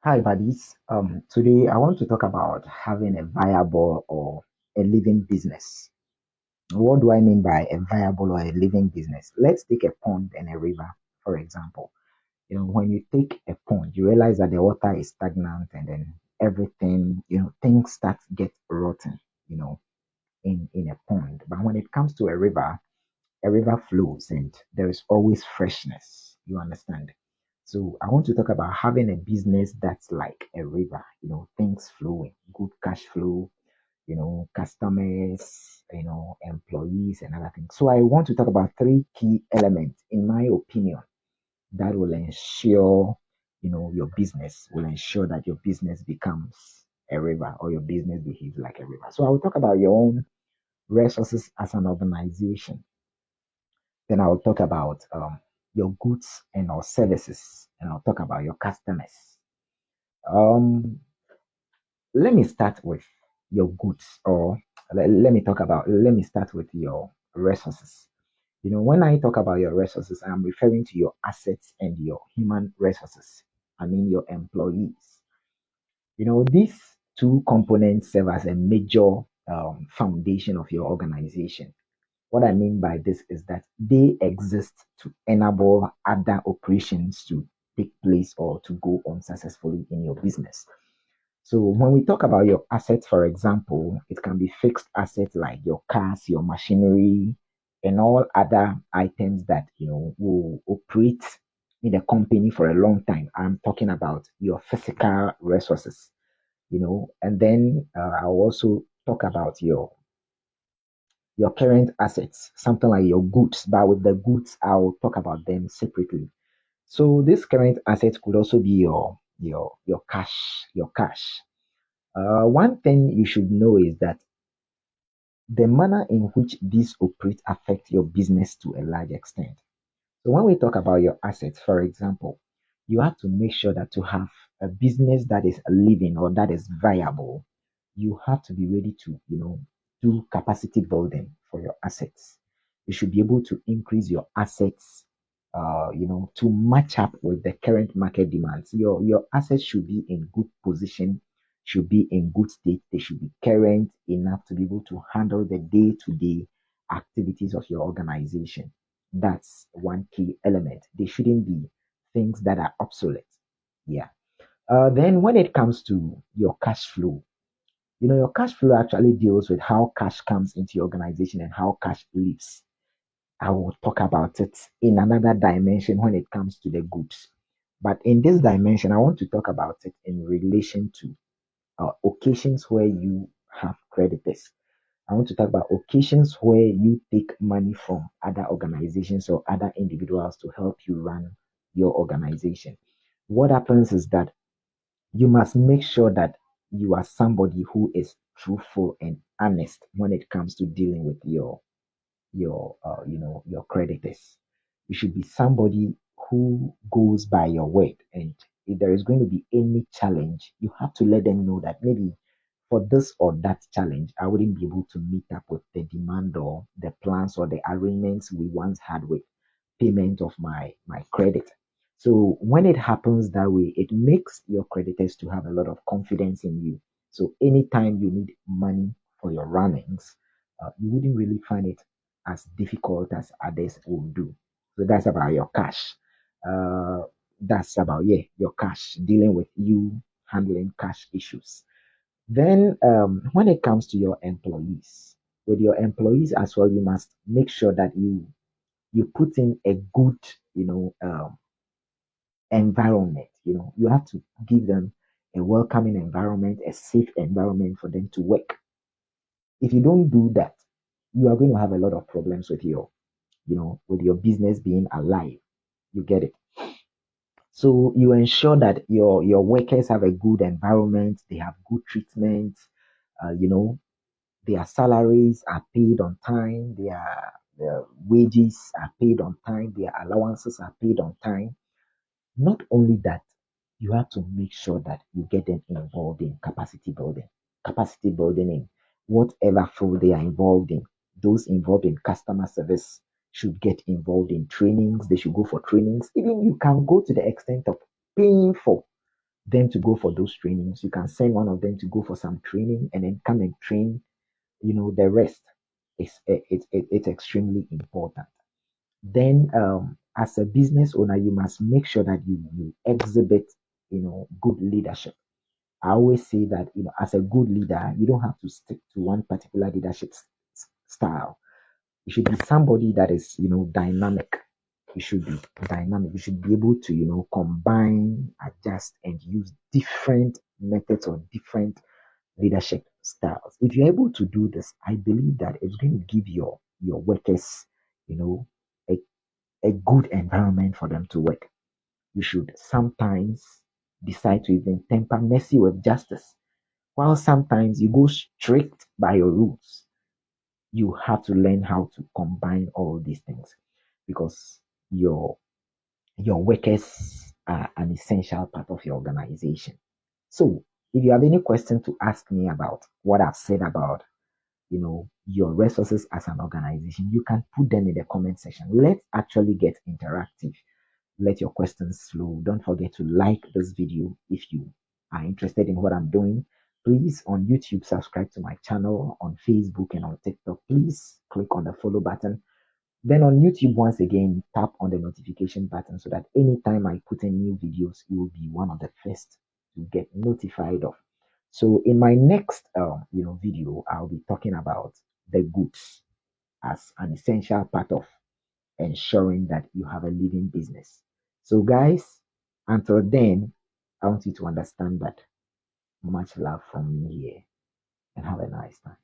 Hi, buddies. Today I want to talk about having a viable or a living business. What do I mean by a viable or a living business? Let's take a pond and a river, for example. When you take a pond, you realize that the water is stagnant and then everything, things start to get rotten, you know, in a pond. But when it comes to a river flows and there is always freshness. You understand? So I want to talk about having a business that's like a river, things flowing, good cash flow, customers, employees and other things. So I want to talk about three key elements, in my opinion, that will ensure, your business will ensure that your business becomes a river or your business behaves like a river. So I will talk about your own resources as an organization. Then I'll talk about your goods and or services, and I'll talk about your customers. Um, let me start with your goods, or let me start with your resources. When I talk about your resources, I'm referring to your assets and your human resources. I mean, your employees. These two components serve as a major foundation of your organization. What I mean by this is that they exist to enable other operations to take place or to go on successfully in your business. So when we talk about your assets, for example, it can be fixed assets like your cars, your machinery, and all other items that will operate in the company for a long time. I'm talking about your physical resources, and then I'll also talk about your current assets, something like your goods, but with the goods, I'll talk about them separately. So this current assets could also be your cash. One thing you should know is that the manner in which these operate affect your business to a large extent. So when we talk about your assets, for example, you have to make sure that to have a business that is living or that is viable, you have to be ready to, do capacity building for your assets. You should be able to increase your assets, to match up with the current market demands. Your assets should be in good position, should be in good state. They should be current enough to be able to handle the day-to-day activities of your organization. That's one key element. They shouldn't be things that are obsolete. Yeah. Then when it comes to your cash flow, your cash flow actually deals with how cash comes into your organization and how cash leaves. I will talk about it in another dimension when it comes to the goods. But in this dimension, I want to talk about it in relation to occasions where you have creditors. I want to talk about occasions where you take money from other organizations or other individuals to help you run your organization. What happens is that you must make sure that you are somebody who is truthful and honest when it comes to dealing with your creditors. You should be somebody who goes by your word, and if there is going to be any challenge, you have to let them know that maybe for this or that challenge, I wouldn't be able to meet up with the demand or the plans or the arrangements we once had with payment of my credit. So when it happens that way, it makes your creditors to have a lot of confidence in you. So anytime you need money for your runnings, you wouldn't really find it as difficult as others will do. So that's about your cash. Uh, that's about your cash, dealing with you handling cash issues. Then, when it comes to your employees, with your employees as well, you must make sure that you put in a good, environment. You have to give them a welcoming environment, a safe environment for them to work. If you don't do that, you are going to have a lot of problems with with your business being alive. You get it. So you ensure that your workers have a good environment, they have good treatment, you know, their salaries are paid on time, their wages are paid on time, their allowances are paid on time. Not only that, you have to make sure that you get them involved in capacity building. Capacity building in whatever field they are involved in. Those involved in customer service should get involved in trainings. They should go for trainings. Even you can go to the extent of paying for them to go for those trainings. You can send one of them to go for some training and then come and train, the rest. It's extremely important. Then, as a business owner, you must make sure that you exhibit, good leadership. I always say that, as a good leader, you don't have to stick to one particular leadership style. You should be somebody that is, dynamic. You should be dynamic. You should be able to, combine, adjust, and use different methods or different leadership styles. If you're able to do this, I believe that it's going to give your workers, you know, a, a good environment for them to work. You should sometimes decide to even temper mercy with justice. While sometimes you go strict by your rules, you have to learn how to combine all these things because your your workers are an essential part of your organization. So, if you have any question to ask me about what I've said about, your resources as an organization, you can put them in the comment section. Let's actually get interactive. Let your questions flow. Don't forget to like this video if you are interested in what I'm doing. Please, on YouTube, subscribe to my channel. On Facebook and on TikTok, please click on the follow button. Then on YouTube, once again, tap on the notification button so that anytime I put in new videos, you will be one of the first to get notified of. So in my next, video, I'll be talking about the goods as an essential part of ensuring that you have a living business. So guys, until then, I want you to understand that much love from me here and have a nice time.